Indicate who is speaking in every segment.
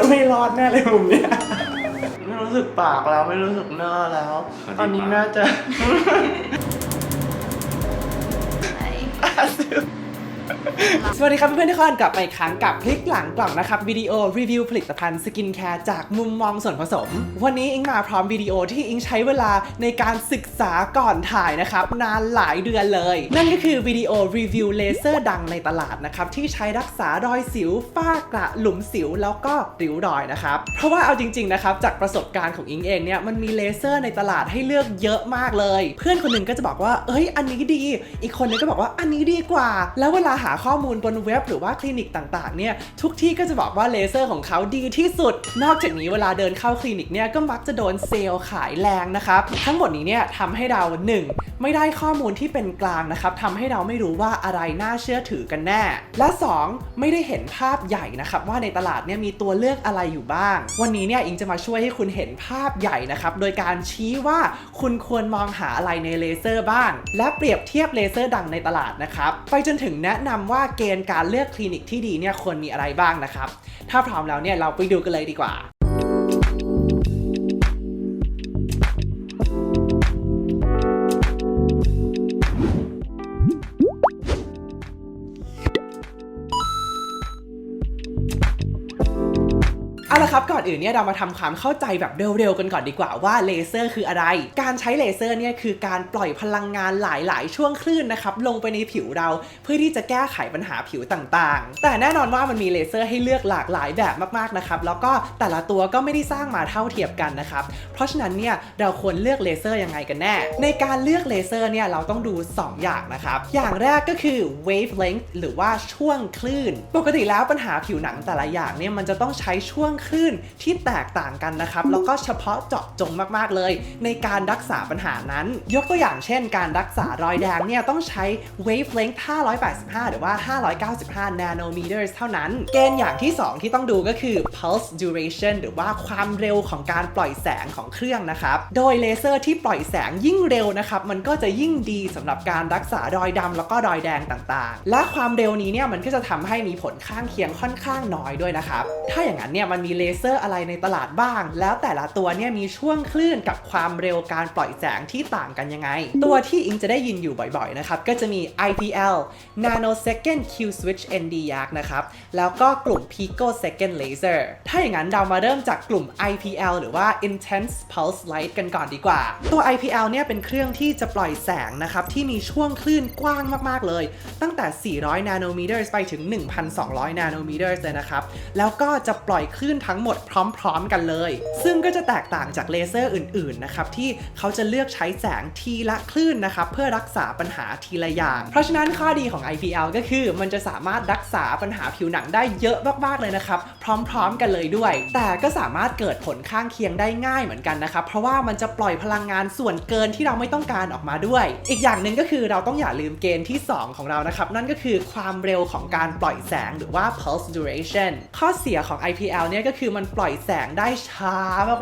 Speaker 1: ไม่รอดแน่เลยมุมเนี้ยไม่รู้สึกปากแล้วไม่รู้สึกหน้าแล้วตอนนี้น่าจะสวัสดีครับเพื่อนๆทุกคนกลับมาอีกครั้งกับพลิกหลังกล่องนะครับวิดีโอรีวิวผลิตภัณฑ์สกินแคร์จากมุมมองส่วนผสมวันนี้อิงมาพร้อมวิดีโอที่อิงใช้เวลาในการศึกษาก่อนถ่ายนะครับนานหลายเดือนเลยนั่นก็คือวิดีโอรีวิวเลเซอร์ดังในตลาดนะครับที่ใช้รักษารอยสิวฝ้ากระหลุมสิวแล้วก็ริ้วรอยนะครับเพราะว่าเอาจริงๆนะครับจากประสบการณ์ของอิงเองเนี่ยมันมีเลเซอร์ในตลาดให้เลือกเยอะมากเลยเพื่อนคนหนึ่งก็จะบอกว่าเอ้ยอันนี้ดีอีกคนนึงก็บอกว่าอันนี้ดีกว่าแล้วเวลาหาข้อมูลบนเว็บหรือว่าคลินิกต่างๆเนี่ยทุกที่ก็จะบอกว่าเลเซอร์ของเขาดีที่สุดนอกจากนี้เวลาเดินเข้าคลินิกเนี่ยก็มักจะโดนเซลล์ขายแรงนะครับทั้งหมดนี้เนี่ยทำให้เรา 1. ไม่ได้ข้อมูลที่เป็นกลางนะครับทำให้เราไม่รู้ว่าอะไรน่าเชื่อถือกันแน่และ 2. ไม่ได้เห็นภาพใหญ่นะครับว่าในตลาดเนี่ยมีตัวเลือกอะไรอยู่บ้างวันนี้เนี่ยอิงจะมาช่วยให้คุณเห็นภาพใหญ่นะครับโดยการชี้ว่าคุณควรมองหาอะไรในเลเซอร์บ้างและเปรียบเทียบเลเซอร์ดังในตลาดนะครับไปจนถึงแนะนำว่าเกณฑ์การเลือกคลินิกที่ดีเนี่ยควรมีอะไรบ้างนะครับถ้าพร้อมแล้วเนี่ยเราไปดูกันเลยดีกว่าเอาละครับก่อนอื่นเนี่ยเรามาทำความเข้าใจแบบเร็วๆกันก่อนดีกว่าว่าเลเซอร์คืออะไรการใช้เลเซอร์เนี่ยคือการปล่อยพลังงานหลายๆช่วงคลื่นนะครับลงไปในผิวเราเพื่อที่จะแก้ไขปัญหาผิวต่างๆแต่แน่นอนว่ามันมีเลเซอร์ให้เลือกหลากหลายแบบมากๆนะครับแล้วก็แต่ละตัวก็ไม่ได้สร้างมาเท่าเทียมกันนะครับเพราะฉะนั้นเนี่ยเราควรเลือกเลเซอร์ยังไงกันแน่ในการเลือกเลเซอร์เนี่ยเราต้องดู2อย่างนะครับอย่างแรกก็คือ wavelength หรือว่าช่วงคลื่นปกติแล้วปัญหาผิวหนังแต่ละอย่างเนี่ยมันจะต้องใช้ช่วงคลื่นที่แตกต่างกันนะครับแล้วก็เฉพาะเจาะจงมากๆเลยในการรักษาปัญหานั้นยกตัวอย่างเช่นการรักษารอยแดงเนี่ยต้องใช้ wavelength 585 หรือว่า595 nanometers เท่านั้นเกณฑ์อย่างที่2ที่ต้องดูก็คือ pulse duration หรือว่าความเร็วของการปล่อยแสงของเครื่องนะครับโดยเลเซอร์ที่ปล่อยแสงยิ่งเร็วนะครับมันก็จะยิ่งดีสำหรับการรักษารอยดำแล้วก็รอยแดงต่างๆและความเร็วนี้เนี่ยมันก็จะทำให้มีผลข้างเคียงค่อนข้างน้อยด้วยนะครับถ้าอย่างนั้นเนี่ยมันมีเลเซอร์อะไรในตลาดบ้างแล้วแต่ละตัวเนี่ยมีช่วงคลื่นกับความเร็วการปล่อยแสงที่ต่างกันยังไงตัวที่อิงจะได้ยินอยู่บ่อยๆนะครับก็จะมี IPL Nanosecond Q Switch ND-YAG นะครับแล้วก็กลุ่ม Picosecond Laser ถ้าอย่างนั้นเรามาเริ่มจากกลุ่ม IPL หรือว่า Intense Pulse Light กันก่อนดีกว่าตัว IPL เนี่ยเป็นเครื่องที่จะปล่อยแสงนะครับที่มีช่วงคลื่นกว้างมากๆเลยตั้งแต่400 nanometers ไปถึง 1,200 nanometers เลยนะครับแล้วก็จะปล่อยคลื่นทั้งหมดพร้อมๆกันเลยซึ่งก็จะแตกต่างจากเลเซอร์อื่นๆนะครับที่เขาจะเลือกใช้แสงทีละคลื่นนะครับเพื่อรักษาปัญหาทีละอย่างเพราะฉะนั้นข้อดีของ IPL ก็คือมันจะสามารถรักษาปัญหาผิวหนังได้เยอะมากๆเลยนะครับพร้อมๆกันเลยด้วยแต่ก็สามารถเกิดผลข้างเคียงได้ง่ายเหมือนกันนะครับเพราะว่ามันจะปล่อยพลังงานส่วนเกินที่เราไม่ต้องการออกมาด้วยอีกอย่างหนึ่งก็คือเราต้องอย่าลืมเกณฑ์ที่2ของเรานะครับนั่นก็คือความเร็วของการปล่อยแสงหรือว่า pulse duration ข้อเสียของ IPL เนี่ยก็คือมันปล่อยแสงได้ช้า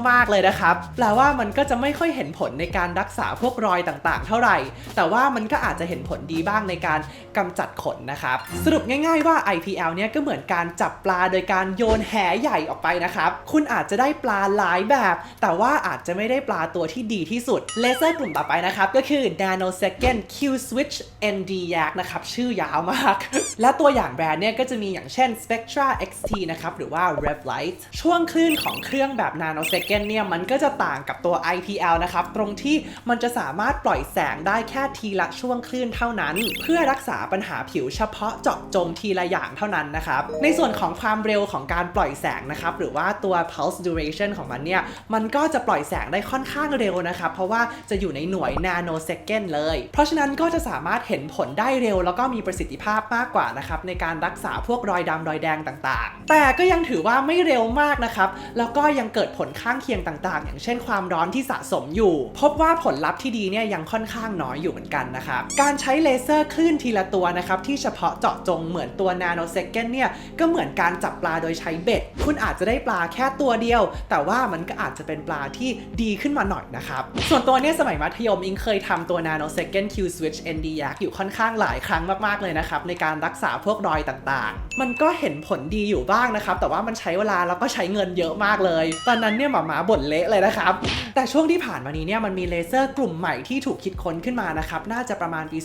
Speaker 1: มากๆเลยนะครับแปลว่ามันก็จะไม่ค่อยเห็นผลในการรักษาพวกรอยต่างๆเท่าไหร่แต่ว่ามันก็อาจจะเห็นผลดีบ้างในการกำจัดขนนะครับสรุปง่ายๆว่า IPL เนี่ยก็เหมือนการจับปลาโดยการโยนแหใหญ่ออกไปนะครับคุณอาจจะได้ปลาหลายแบบแต่ว่าอาจจะไม่ได้ปลาตัวที่ดีที่สุดเลเซอร์กลุ่มต่อไปนะครับก็คือ Nanosecond Q Switch ND-YAG นะครับชื่อยาวมากและตัวอย่างแบรนด์เนี่ยก็จะมีอย่างเช่น Spectra XT นะครับหรือว่า Revlite ช่วงคลื่นของเครื่องแบบ Nanosecond เนี่ยมันก็จะต่างกับตัว IPL นะครับตรงที่มันจะสามารถปล่อยแสงได้แค่ทีละช่วงคลื่นเท่านั้นเพื่อรักษาปัญหาผิวเฉพาะเจาะจงทีละอย่างเท่านั้นนะครับในส่วนของความเร็วของการปล่อยแสงนะครับหรือว่าตัว pulse duration ของมันเนี่ยมันก็จะปล่อยแสงได้ค่อนข้างเร็วนะครับเพราะว่าจะอยู่ในหน่วย nanosecond เลยเพราะฉะนั้นก็จะสามารถเห็นผลได้เร็วแล้วก็มีประสิทธิภาพมากกว่านะครับในการรักษาพวกรอยดำรอยแดงต่างๆแต่ก็ยังถือว่าไม่เร็วมากนะครับแล้วก็ยังเกิดผลข้างเคียงต่างๆอย่างเช่นความร้อนที่สะสมอยู่พบว่าผลลัพธ์ที่ดีเนี่ยยังค่อนข้างน้อยอยู่เหมือนกันนะครับการใช้เลเซอร์คลื่นทีละตัวนะครับที่เฉพาะเจาะจงเหมือนตัว Nanosecond เนี่ยก็เหมือนการจับปลาโดยใช้เบ็ดคุณอาจจะได้ปลาแค่ตัวเดียวแต่ว่ามันก็อาจจะเป็นปลาที่ดีขึ้นมาหน่อยนะครับส่วนตัวเนี่ยสมัยมัธยมอิงเคยทำตัว Nanosecond Q Switch ND-YAG อยู่ค่อนข้างหลายครั้งมากๆเลยนะครับในการรักษาพวกรอยต่างๆมันก็เห็นผลดีอยู่บ้างนะครับแต่ว่ามันใช้เวลาล แล้วก็ใช้เงินเยอะมากเลยตอนนั้นเนี่ยหมาบ่นเละเลยนะครับแต่ช่วงที่ผ่านมานี้เนี่ยมันมีเลเซอร์กลุ่มใหม่ที่ถูกคิดค้นขึ้นมานะครับน่าจะประมาณปี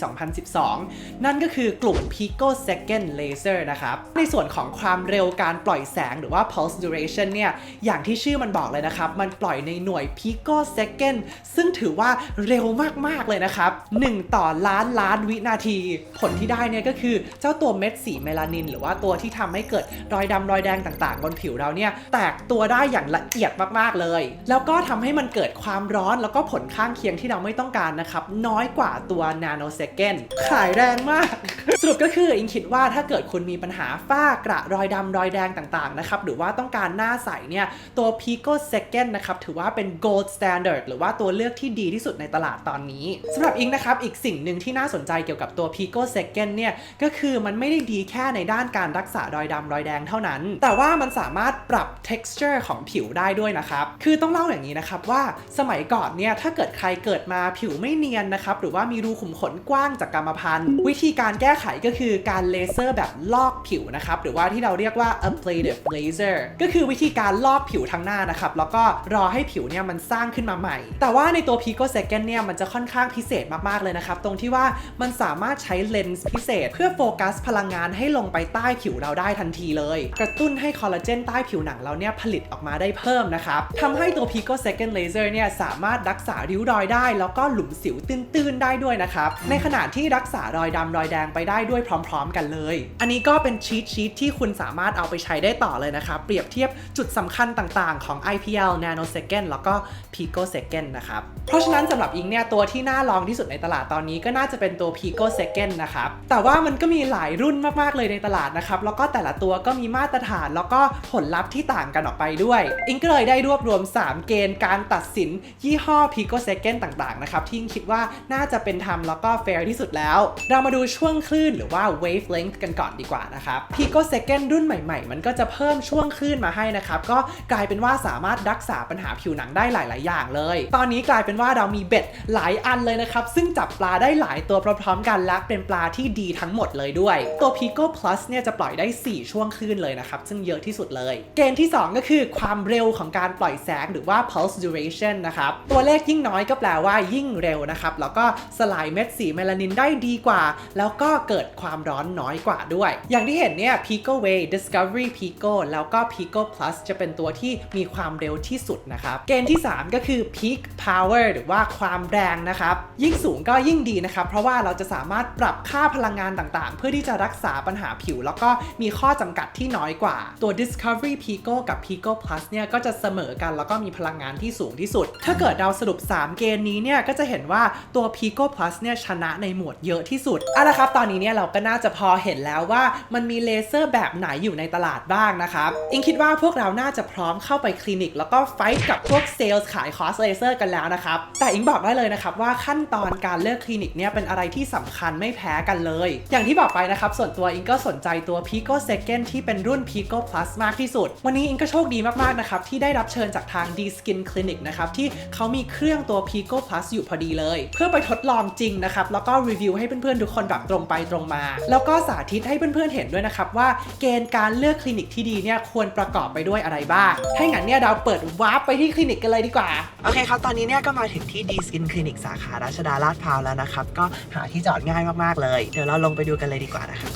Speaker 1: 2012 นั่นก็คือกลุ่ม picosecond laser นะครับในส่วนของความเร็วการปล่อยแสงหรือว่า pulse duration เนี่ยอย่างที่ชื่อมันบอกเลยนะครับมันปล่อยในหน่วย picosecond ซึ่งถือว่าเร็วมากๆเลยนะครับ1ต่อล้านวินาทีผลที่ได้เนี่ยก็คือเจ้าตัวเม็ดสีเมลานินหรือว่าตัวที่ทำให้เกิดรอยดำรอยแดงต่างๆบนผิวเราเนี่ยแตกตัวได้อย่างละเอียดมากๆเลยแล้วก็ทำให้มันเกิดความร้อนแล้วก็ผลข้างเคียงที่เราไม่ต้องการนะครับน้อยกว่าตัวนาโนเซคันด์ขายแรงมาก สรุปก็คืออิงคิดว่าถ้าเกิดคุณมีปัญหาฝ้ากระรอยดำรอยแดงต่างๆนะครับหรือว่าต้องการหน้าใสเนี่ยตัว picosecond นะครับถือว่าเป็น gold standard หรือว่าตัวเลือกที่ดีที่สุดในตลาดตอนนี้สำหรับอิงนะครับอีกสิ่งหนึ่งที่น่าสนใจเกี่ยวกับตัว picosecond เนี่ยก็คือมันไม่ได้ดีแค่ในด้านการรักษารอยดำรอยแดงเท่านั้นแต่ว่ามันสามารถปรับ texture ของผิวได้ด้วยนะครับคือต้องเล่าอย่างนี้นะครับว่าสมัยก่อนเนี่ยถ้าเกิดใครเกิดมาผิวไม่เนียนนะครับหรือว่ามีรูขุมขนกว้างจากกรรมพันธุ์วิธีการแก้ไขก็คือการเลเซอร์แบบลอกผิวนะครับหรือว่าที่เราเรียกว่า ablative laser ก็คือวิธีการลอกผิวทั้งหน้านะครับแล้วก็รอให้ผิวเนี่ยมันสร้างขึ้นมาใหม่แต่ว่าในตัว picosecond เนี่ยมันจะค่อนข้างพิเศษมากๆเลยนะครับตรงที่ว่ามันสามารถใช้เลนส์พิเศษเพื่อโฟกัสพลังงานให้ลงไปใต้ผิวเราได้ทันทีเลยกระตุ้นให้คอลลาเจนใต้ผิวหนังเราเนี่ยผลิตออกมาได้เพิ่มนะครับทำให้ตัว picosecond laser เนี่ยสามารถรักษาริ้วรอยได้แล้วก็หลุมสิวตื้นๆได้ด้วยนะครับในขณะที่รักษารอยดำรอยแดงไปได้ด้วยพร้อมๆกันเลยอันนี้ก็เป็นชีทที่คุณสามารถเอาไปใช้ได้ต่อเลยนะครับเปรียบเทียบจุดสำคัญต่างๆของ IPL nanosecond แล้วก็ picosecond นะครับเพราะฉะนั้นสำหรับอิงเนี่ยตัวที่น่าลองที่สุดในตลาดตอนนี้ก็น่าจะเป็นตัว picosecond นะครับแต่ว่ามันก็มีหลายรุ่นมากๆเลยในตลาดนะครับแล้วก็แต่ละตัวก็มีมาตรฐานแล้วก็ผลลัพธ์ที่ต่างกันออกไปด้วยอิงก็เลยได้รวบรวม3เกณฑ์การตัดสินยี่ห้อ picosecond ต่างๆนะครับที่อิงคิดว่าน่าจะเป็นธรรมแล้วก็แฟร์ที่สุดแล้วเรามาดูช่วงคลื่นหรือว่า wavelength กันก่อนดีกว่านะครับ picosecond รุ่นใหม่ๆมันก็จะเพิ่มช่วงคลื่นมาให้นะครับก็กลายเป็นว่าสามารถรักษาปัญหาผิวหนังได้หลายๆอย่างเลยตอนนี้กลายเป็นว่าเรามีเบ็ดหลายอันเลยนะครับซึ่งจับปลาได้หลายตัวพร้อมๆกันและเป็นปลาที่ดีทั้งหมดเลยด้วยตัว Pico Plus เนี่ยจะปล่อยได้4ช่วงคลื่นเลยนะครับซึ่งเยอะที่สุดเลยเกณฑ์ที่2ก็คือความเร็วของการปล่อยแสงหรือว่า pulse duration นะครับตัวเลขยิ่งน้อยก็แปลว่ายิ่งเร็วนะครับแล้วก็สลายเม็ดสีเมลานินได้ดีกว่าแล้วก็เกิดความร้อนน้อยกว่าด้วยอย่างที่เห็นเนี่ย Pico Way Discovery Pico แล้วก็ Pico Plus จะเป็นตัวที่มีความเร็วที่สุดนะครับเกณฑ์ที่3ก็คือ Peak Power หรือว่าความแรงนะครับยิ่งสูงก็ยิ่งดีนะครับเพราะว่าเราจะสามารถปรับค่าพลังงานต่างๆเพื่อที่จะรักษาปัญหาผิวแล้วก็มีข้อจำกัดที่น้อยกว่าตัว Discovery Pico กับ Pico Plus เนี่ยก็จะเสมอกันแล้วก็มีพลังงานที่สูงที่สุดถ้าเกิดเราสรุป3เกณฑ์นี้เนี่ยก็จะเห็นว่าตัว Pico Plus เนี่ยชนะในหมวดเยอะที่สุดเอาละครับตอนนี้เนี่ยเราก็น่าจะพอเห็นแล้วว่ามันมีเลเซอร์แบบไหนอยู่ในตลาดบ้างนะครับอิงคิดว่าพวกเราน่าจะพร้อมเข้าไปคลินิกแล้วก็ไฟท์กับพวกเซลล์ขายคอร์สเลเซอร์กันแล้วนะครับแต่อิงบอกได้เลยนะครับว่าขั้นตอนการเลือกคลินิกเนี่ยเป็นอะไรที่สำคัญไม่แพ้กันเลยอย่างที่บอกไปนะครับส่วนตัวอิงก็สนใจตัว picosecond ที่เป็นรุ่น Pico Plus มากที่สุดวันนี้อิงก็โชคดีมากๆนะครับที่ได้รับเชิญจากทาง D Skin Clinic นะครับที่เขามีเครื่องตัว Pico Plus อยู่พอดีเลยเพื่อไปทดลองจริงนะครับแล้วก็รีวิวให้เพื่อนๆทุกคนแบบตรงไปตรงมาแล้วก็สาธิตให้เพื่อนๆเห็นด้วยนะครับว่าเกณฑ์การเลือกคลินิกที่ดีเนี่ยควรประกอบไปด้วยอะไรบ้างถ้าอย่างนั้นเนี่ยเราเปิดวาร์ปไปที่คลินิกกันเลยดีกว่าโอเคครับตอนนี้เนี่ยก็มาถึงที่ D Skin Clinic สาขารัชดาลาดพร้าวแล้วนะครับก็หาที่จอดง่ายมากๆเลยเดี๋ยวเราลงไปดูกันเลยดีกว่านะครับ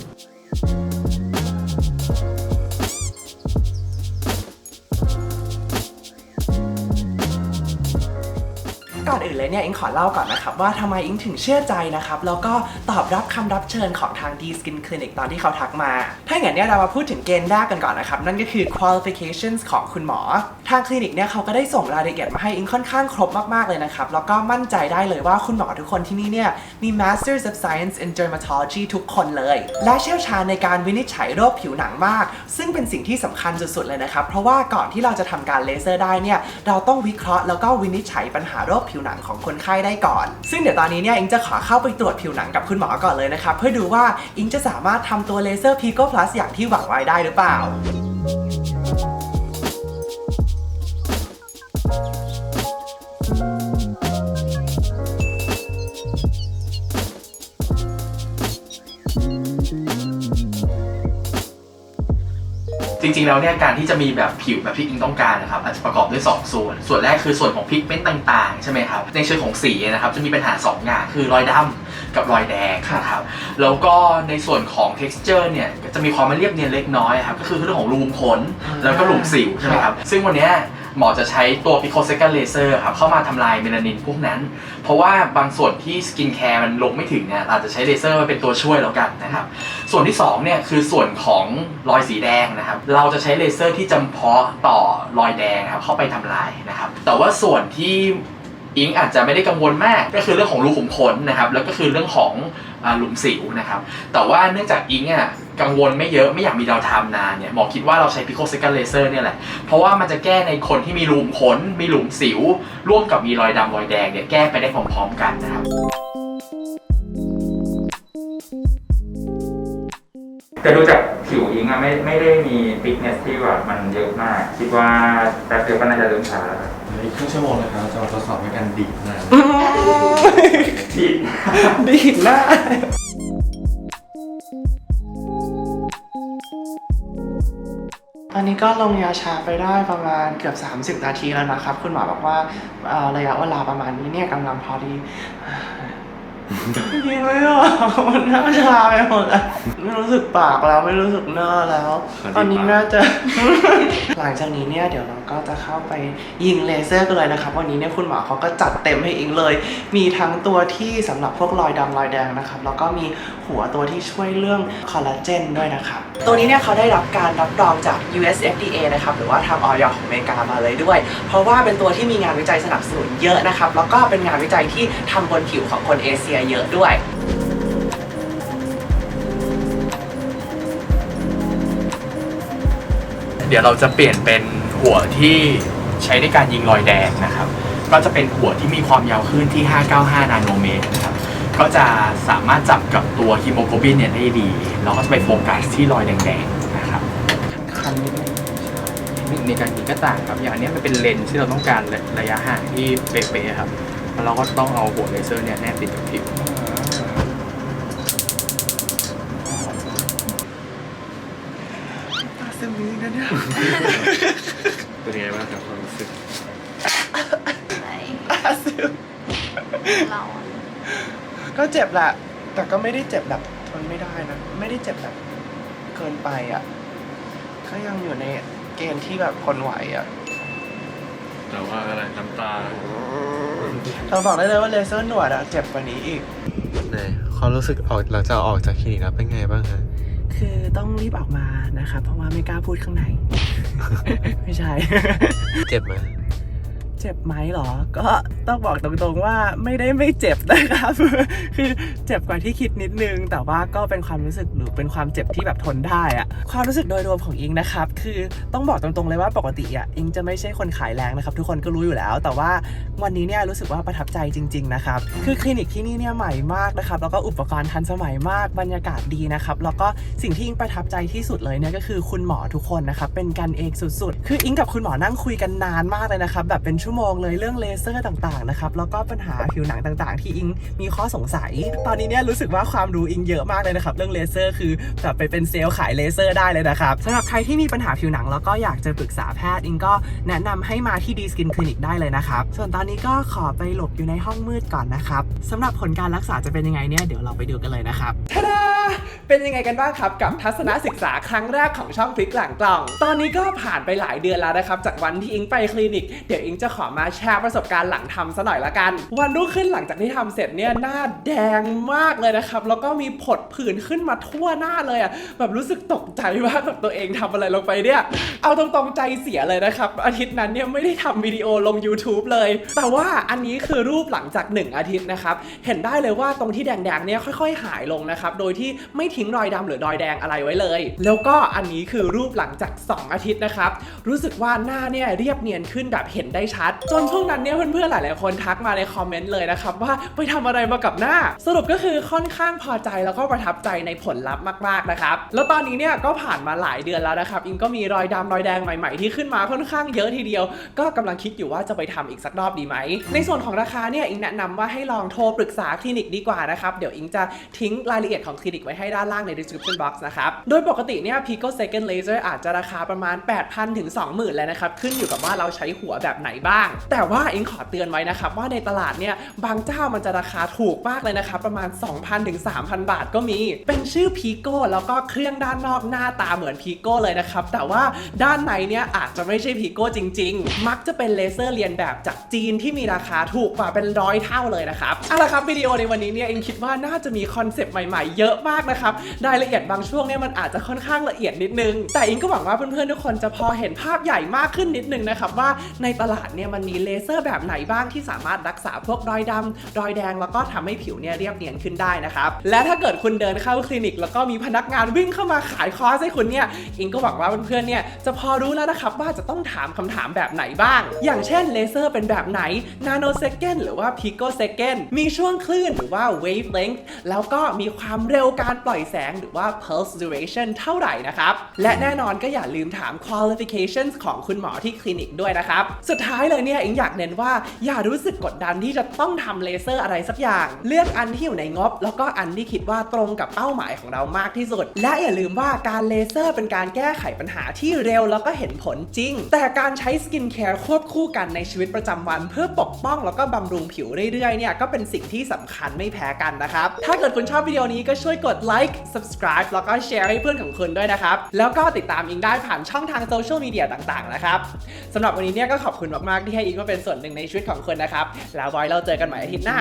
Speaker 1: ก่อนอื่นเลยเนี่ยอิงขอเล่าก่อนนะครับว่าทำไมอิงถึงเชื่อใจนะครับแล้วก็ตอบรับคำรับเชิญของทาง D Skin Clinic ตอนที่เขาทักมาถ้าอย่างนั้นเนี่ยเรามาพูดถึงเกณฑ์แรกกันก่อนนะครับนั่นก็คือ qualifications ของคุณหมอทางคลินิกเนี่ยเขาก็ได้ส่งรายละเอียดมาให้อิงค่อนข้างครบมากๆเลยนะครับแล้วก็มั่นใจได้เลยว่าคุณหมอทุกคนที่นี่เนี่ยมี Masters of Science in Dermatology ทุกคนเลยและเชี่ยวชาญในการวินิจฉัยโรคผิวหนังมากซึ่งเป็นสิ่งที่สำคัญสุดๆเลยนะครับเพราะว่าก่อนที่เราจะทำการเลเซอร์ได้เนี่ยเราต้องวิเคราะห์แล้วก็วินิจฉัยปัญหาโรคผิวหนังของคนไข้ได้ก่อนซึ่งเดี๋ยวตอนนี้เนี่ยอิงจะขอเข้าไปตรวจผิวหนังกับคุณหมอก่อนเลยนะครับเพื่อดูว่าอิงจะสามารถทำตัวเลเซอร์ Pico Plus อย่างที่หวังไว้ได้หรือเปล่า ด
Speaker 2: จริงๆแล้วเนี่ยการที่จะมีแบบผิวแบบที่อิงต้องการนะครับอาจจะประกอบด้วย2ส่วนแรกคือส่วนของพิกเมนต์ต่างๆใช่ไหมครับในเชิงของสีนะครับจะมีปัญหา2อย่างคือรอยดำกับรอยแดงนะครับแล้วก็ในส่วนของ texture เนี่ยจะมีความไม่เรียบเนียนเล็กน้อยครับก็คือเรื่องของรูขุมขนแล้วก็หลุมสิวใช่ไหมครับซึ่งวันนี้หมอจะใช้ตัว Picosecond Laser ครับเข้ามาทำลายเมลานินพวกนั้นเพราะว่าบางส่วนที่สกินแคร์มันลงไม่ถึงเนี่ยเราจะใช้เลเซอร์มาเป็นตัวช่วยแล้วกันนะครับส่วนที่2เนี่ยคือส่วนของรอยสีแดงนะครับเราจะใช้เลเซอร์ที่จำเพาะต่อรอยแดงครับเข้าไปทำลายนะครับแต่ว่าส่วนที่อิงอาจจะไม่ได้กังวลมากก็คือเรื่องของรูขุมขนนะครับแล้วก็คือเรื่องของหลุมสิวนะครับแต่ว่าเนื่องจากอิงกังวลไม่เยอะไม่อยากมีดาวไทม์นานเนี่ยหมอคิดว่าเราใช้ Picosecond Laser เนี่ยแหละเพราะว่ามันจะแก้ในคนที่มีรูขุมขนมีหลุมสิวร่วมกับมีรอยดำรอยแดงเนี่ยแก้ไปได้พร้อมๆกันนะครับ
Speaker 3: แต่ดูจากผิวอิงไม่ได้มีบิ๊กเนสที่แบบมันเยอะมากคิดว่าแป๊บเดียวก็น่าจะเริ่มช้าแล้วครับ
Speaker 4: อีกครึ่งชั่วโมงนะครับจะมาทดสอบในการดีดหน้า
Speaker 3: ดีด
Speaker 1: หน้าตอนนี้ก็ลงยาชาไปได้ประมาณเกือบ30 นาทีแล้วนะครับคุณหมอบอกว่าระยะเวลาประมาณนี้เนี่ยกำลังพอดียิงไม่ออกมันหน้าชาไปหมดแล้วไม่รู้สึกปากแล้วไม่รู้สึกหน้าแล้วตอนนี้น่าจะ หลังจากนี้เนี่ยเดี๋ยวเราก็จะเข้าไปยิงเลเซอร์กันเลยนะครับวันนี้เนี่ยคุณหมอเขาก็จัดเต็มให้อิงเลยมีทั้งตัวที่สำหรับพวกรอยดำรอยแดงนะครับแล้วก็มีหัวตัวที่ช่วยเรื่องคอลลาเจนด้วยนะครับตัวนี้เนี่ยเขาได้รับการรับรองจาก US FDA นะครับหรือว่าทางอยของอเมริกามาเลยด้วยเพราะว่าเป็นตัวที่มีงานวิจัยสนับสนุนเยอะนะครับแล้วก็เป็นงานวิจัยที่ทำบนผิวของคนเอเชียเยอะด้วย
Speaker 2: เดี๋ยวเราจะเปลี่ยนเป็นหัวที่ใช้ในการยิงรอยแดงนะครับก็จะเป็นหัวที่มีความยาวคลื่นที่ 595 นาโนเมตรนะครับก็จะสามารถจับกับตัวฮีโมโกลบินเนี่ยได้ดีเราก็จะไปโฟกัสที่รอยแดงๆนะครับคันนิดนึงในการยิงก็ต่างครับอย่างนี้มันเป็นเลนส์ที่เราต้องการระยะห่างที่เป๊ะๆครับแล้วเราก็ต้องเอาหัวเลเซอร์เนี่ยแนบติดกับผิว
Speaker 1: ซึมนี้นะเนี่ย
Speaker 4: เป็นยังไงบ้างครับความรู้สึก
Speaker 1: ซึม
Speaker 5: เรา
Speaker 1: ก็เจ็บแหละแต่ก็ไม่ได้เจ็บแบบทนไม่ได้นะไม่ได้เจ็บแบบเกินไปอ่ะก็ยังอยู่ในเกณฑ์ที่แบบทนไหวอ่ะ
Speaker 4: แต่ว่าอะไรน้ำตา
Speaker 1: เราบอกได้เลยว่าเลเซอร์หนวดอ่ะเจ็บกว่านี้อีก
Speaker 4: ไหนความรู้สึกหลังจากออกจากคลินิกแล้วเป็นไงบ้างฮะ
Speaker 1: คือต้องรีบออกมานะครับเพราะว่าไม่กล้าพูดข้างใน ไม่ใช่
Speaker 4: เจ็บไหม
Speaker 1: เจ็บไหมหรอก็ต้องบอกตรงๆว่าไม่ได้ไม่เจ็บนะครับ คือเจ็บกว่าที่คิดนิดนึงแต่ว่าก็เป็นความรู้สึกหรือเป็นความเจ็บที่แบบทนได้อะความรู้สึกโดยรวมของอิงนะครับคือต้องบอกตรงๆเลยว่าปกติอ่ะอิงจะไม่ใช่คนขายแรงนะครับทุกคนก็รู้อยู่แล้วแต่ว่าวันนี้เนี่ยรู้สึกว่าประทับใจจริงๆนะครับคือคลินิกที่นี่เนี่ยใหม่มากนะครับแล้วก็อุปกรณ์ทันสมัยมากบรรยากาศดีนะครับแล้วก็สิ่งที่อิงประทับใจที่สุดเลยเนี่ยก็คือคุณหมอทุกคนนะครับเป็นกันเองสุดๆคืออิงกับคุณหมอนั่งคุยกันนานมากเลยนะครับแบบเป็นชั่วโมงเลยเรื่องเลเซอร์ต่างๆนะครับแล้วก็ปัญหาผิวหนังต่างๆที่อิงมีข้อสงสัยตอนนี้เนี่ยรู้สึกว่าความรู้อิงเยอะมากเลยนะครับเรื่องเลเซอร์คือแบบไปเป็นเซลล์ขายเลเซอร์ได้เลยนะครับสำหรับใครที่มีปัญหาผิวหนังแล้วก็อยากจะปรึกษาแพทย์อิงก็แนะนำให้มาที่ D Skin Clinic ได้เลยนะครับส่วนตอนนี้ก็ขอไปหลบอยู่ในห้องมืดก่อนนะครับสำหรับผลการรักษาจะเป็นยังไงเนี่ยเดี๋ยวเราไปดูกันเลยนะครับทาดาเป็นยังไงกันบ้างครับกับทัศนศึกษาครั้งแรกของช่องพลิกหลังกล่องตอนนี้ก็ผ่านไปหลายเดือนแล้วนะครับจากวันที่อิงไปคลินิกเดี๋ยวอิงจะขอมาแชร์ประสบการณ์หลังทำซะหน่อยละกันวันรุ่งขึ้นหลังจากที่ทำเสร็จเนี่ยหน้าแดงมากเลยนะครับแล้วก็มีผดผื่นขึ้นมาทั่วหน้าเลยอ่ะแบบรู้สึกตกใจว่าแบบตัวเองทำอะไรลงไปเนี่ยเอาตรงๆใจเสียเลยนะครับอาทิตย์นั้นเนี่ยไม่ได้ทำวิดีโอลง YouTube เลยแต่ว่าอันนี้คือรูปหลังจาก1อาทิตย์นะครับเห็นได้เลยว่าตรงที่แดงๆเนี่ยค่อยๆหายลงนะครับโดยที่ไม่ทิ้งรอยดำหรือรอยแดงอะไรไว้เลยแล้วก็อันนี้คือรูปหลังจาก2อาทิตย์นะครับรู้สึกว่าหน้าเนี่ยเรียบเนียนขึ้นแบบเห็นได้ชัด จนช่วงนั้นเนี่ยเพื่อนๆหลายๆคนทักมาในคอมเมนต์เลยนะครับว่าไปทำอะไรมากับหน้าสรุปก็คือค่อนข้างพอใจแล้วก็ประทับใจในผลลัพธ์มากๆนะครับแล้วตอนนี้เนี่ยก็ผ่านมาหลายเดือนแล้วนะครับอิงก็มีรอยดำรอยแดงใหม่ๆที่ขึ้นมาค่อนข้างเยอะทีเดียวก็กำลังคิดอยู่ว่าจะไปทำอีกสักรอบดีไหมในส่วนของราคาเนี่ยอิงแนะนำว่าให้ลองโทรปรึกษาคลินิกดีกว่านะครับเดี๋ยวอิงจะทิ้งรายละเอียดของคลินิกไว้ให้ด้านล่างใน description box นะครับโดยปกติเนี่ย Pico Second Laser อาจจะราคาประมาณ 8,000 ถึง 20,000 เลยนะครับขึ้นอยู่กับว่าเราใช้หัวแบบไหนบ้างแต่ว่าอิงขอเตือนไว้นะครับว่าในตลาดเนี่ยบางเจ้ามันจะราคาถูกมากเลยนะครับประมาณ 2,000 ถึง 3,000 บาทก็มีเป็นชื่อ Pico แล้วก็เครื่องด้านนอกหน้าตาเหมือน Pico เลยนะครับแต่ว่าด้านในเนี่ยอาจจะไม่ใช่ Pico จริงๆมักจะเป็นเลเซอร์เรียนแบบจากจีนที่มีราคาถูกกว่าเป็น100 เท่าเลยนะครับเอาละครับวิดีโอในวันนี้เนี่ยอิงคิดว่าน่าจะมีคอนเซปต์ใหม่ๆเยอะมากนะครับรายละเอียดบางช่วงเนี่ยมันอาจจะค่อนข้างละเอียดนิดนึงแต่อิงก็หวังว่าเพื่อนๆทุกคนจะพอเห็นภาพใหญ่มากขึ้นนิดนึงนะครับว่าในตลาดเนี่ยมันมีเลเซอร์แบบไหนบ้างที่สามารถรักษาพวกรอยดำรอยแดงแล้วก็ทำให้ผิวเนี่ยเรียบเนียนขึ้นได้นะครับและถ้าเกิดคุณเดินเข้าคลินิกแล้วก็มีพนักงานวิ่งเข้ามาขายคอร์สให้คุณเนี่ยอิงก็หวังว่าเพื่อนๆเนี่ยจะพอรู้แล้วนะครับว่าจะต้องถามคำถามแบบไหนบ้างอย่างเช่นเลเซอร์เป็นแบบไหน นาโนเซคันด์หรือว่า พิโกเซคันด์มีช่วงคลื่นหรือว่า wavelength แล้วก็มีความเร็วการปล่อยแสงหรือว่า pulse duration เท่าไหร่นะครับและแน่นอนก็อย่าลืมถาม qualifications ของคุณหมอที่คลินิกด้วยนะครับสุดท้ายเลยเนี่ยอิงอยากเน้นว่าอย่ารู้สึกกดดันที่จะต้องทำเลเซอร์อะไรสักอย่างเลือกอันที่อยู่ในงบแล้วก็อันที่คิดว่าตรงกับเป้าหมายของเรามากที่สุดและอย่าลืมว่าการเลเซอร์เป็นการแก้ไขปัญหาที่เร็วแล้วก็เห็นผลจริงแต่การใช้สกินแคร์ควบคู่กันในชีวิตประจำวันเพื่อปกป้องแล้วก็บำรุงผิวเรื่อยๆเนี่ยก็เป็นสิ่งที่สำคัญไม่แพ้กันนะครับถ้าเกิดคุณชอบวิดีโอนี้ก็ช่วยกดไลค์ subscribe แล้วก็แชร์ให้เพื่อนของคุณด้วยนะครับแล้วก็ติดตามอิงได้ผ่านช่องทางโซเชียลมีเดียต่างๆนะครับสำหรับวันนี้เนี่ยก็ขอบคุณมากๆที่ให้อิงมาเป็นส่วนหนึ่งในชีวิตของคุณนะครับแล้วไว้เราเจอกันใหม่อาทิตย์หน้า